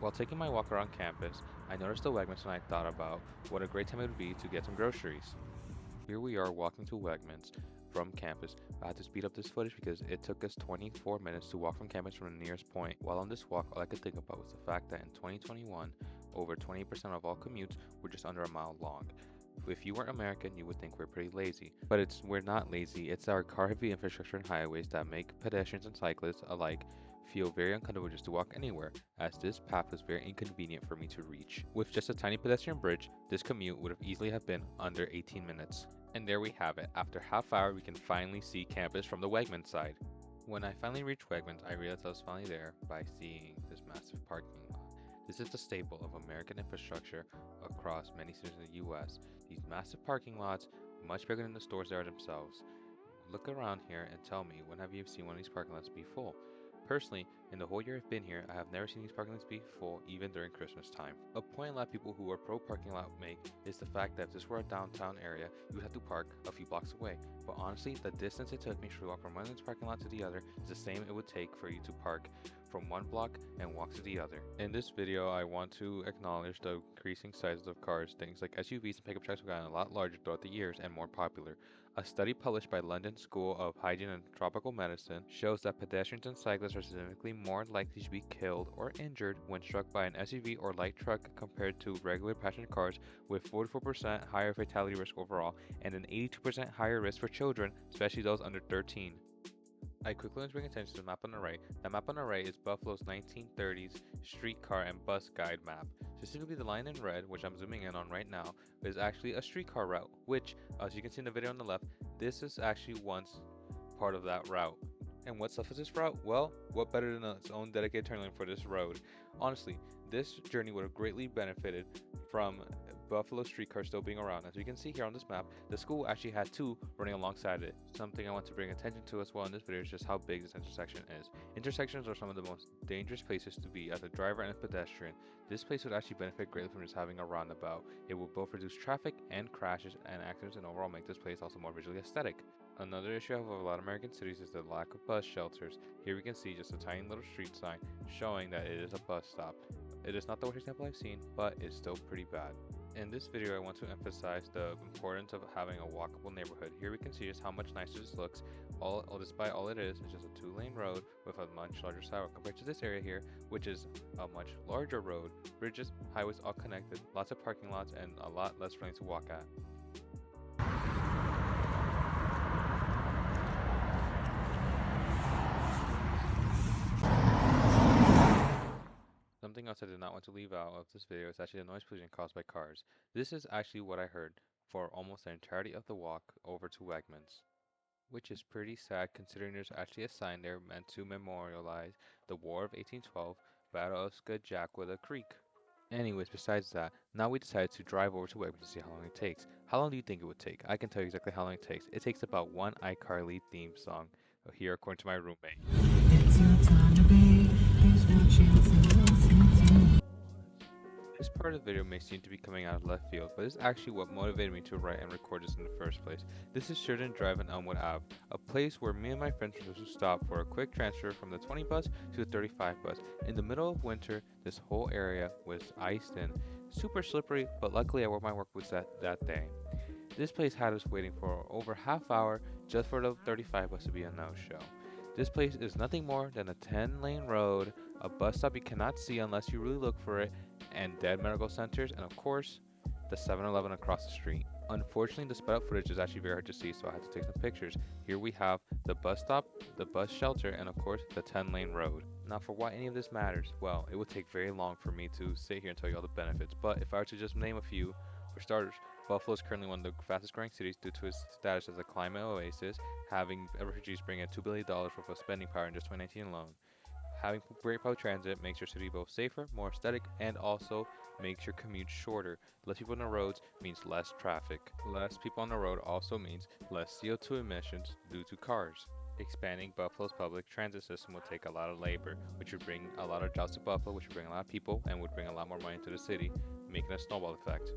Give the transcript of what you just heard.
While taking my walk around campus, I noticed the Wegmans and I thought about what a great time it would be to get some groceries. Here we are walking to Wegmans from campus. I had to speed up this footage because it took us 24 minutes to walk from campus from the nearest point. While on this walk, all I could think about was the fact that in 2021, over 20% of all commutes were just under a mile long. If you weren't American, you would think we're pretty lazy. But we're not lazy. It's our car-heavy infrastructure and highways that make pedestrians and cyclists alike feel very uncomfortable just to walk anywhere, as this path was very inconvenient for me to reach. With just a tiny pedestrian bridge, this commute would have easily have been under 18 minutes. And there we have it. After half hour, we can finally see campus from the Wegmans side. When I finally reached Wegmans, I realized I was finally there by seeing this massive parking lot. This is the staple of American infrastructure across many cities in the US. These massive parking lots, much bigger than the stores there themselves. Look around here and tell me, when have you seen one of these parking lots be full? Personally, in the whole year I've been here, I have never seen these parking lots be full, even during Christmas time. A point a lot of people who are pro parking lot make is the fact that if this were a downtown area, you would have to park a few blocks away. But honestly, the distance it took me to walk from one of these parking lot to the other is the same it would take for you to park from one block and walk to the other. In this video, I want to acknowledge the increasing sizes of cars. Things like SUVs and pickup trucks have gotten a lot larger throughout the years and more popular. A study published by London School of Hygiene and Tropical Medicine shows that pedestrians and cyclists are significantly more likely to be killed or injured when struck by an SUV or light truck compared to regular passenger cars, with 44% higher fatality risk overall and an 82% higher risk for children, especially those under 13. I quickly want to bring attention to the map on the right. The map on the right is Buffalo's 1930s streetcar and bus guide map. Specifically, the line in red, which I'm zooming in on right now, is actually a streetcar route, which, as you can see in the video on the left, this is actually once part of that route. And what stuff is this route? Well, what better than its own dedicated turn lane for this road? Honestly, this journey would have greatly benefited from Buffalo streetcar still being around. As we can see here on this map, the school actually had two running alongside it. Something I want to bring attention to as well in this video is just how big this intersection is. Intersections are some of the most dangerous places to be as a driver and a pedestrian. This place would actually benefit greatly from just having a roundabout. It will both reduce traffic and crashes and accidents and overall make this place also more visually aesthetic. Another issue of a lot of American cities is the lack of bus shelters. Here we can see just a tiny little street sign showing that it is a bus stop. It is not the worst example I've seen, but it's still pretty bad. In this video, I want to emphasize the importance of having a walkable neighborhood. Here we can see just how much nicer this looks. Despite all it is just a two-lane road with a much larger sidewalk compared to this area here, which is a much larger road, bridges, highways all connected, lots of parking lots, and a lot less friendly to walk at. Something else I did not want to leave out of this video is actually the noise pollution caused by cars. This is actually what I heard for almost the entirety of the walk over to Wegmans, which is pretty sad considering there's actually a sign there meant to memorialize the War of 1812, Battle of Skajaqua Creek. Anyways, besides that, now we decided to drive over to Wegmans to see how long it takes. How long do you think it would take? I can tell you exactly how long it takes. It takes about one iCarly theme song here according to my roommate. It's your time to be, there's no chance of losing. This part of the video may seem to be coming out of left field, but this is actually what motivated me to write and record this in the first place. This is Sheridan Drive in Elmwood Ave, a place where me and my friends were supposed to stop for a quick transfer from the 20 bus to the 35 bus. In the middle of winter, this whole area was iced in, super slippery, but luckily I wore my work boots that day. This place had us waiting for over half hour just for the 35 bus to be a no-show. This place is nothing more than a 10-lane road, a bus stop you cannot see unless you really look for it, and dead medical centers, and of course, the 7-Eleven across the street. Unfortunately, the sped up footage is actually very hard to see, so I had to take some pictures. Here we have the bus stop, the bus shelter, and of course, the 10-lane road. Now, for why any of this matters, well, it would take very long for me to sit here and tell you all the benefits, but if I were to just name a few, for starters, Buffalo is currently one of the fastest growing cities due to its status as a climate oasis, having refugees bring in $2 billion worth of spending power in just 2019 alone. Having great public transit makes your city both safer, more aesthetic, and also makes your commute shorter. Less people on the roads means less traffic. Less people on the road also means less CO2 emissions due to cars. Expanding Buffalo's public transit system would take a lot of labor, which would bring a lot of jobs to Buffalo, which would bring a lot of people, and would bring a lot more money to the city, making a snowball effect.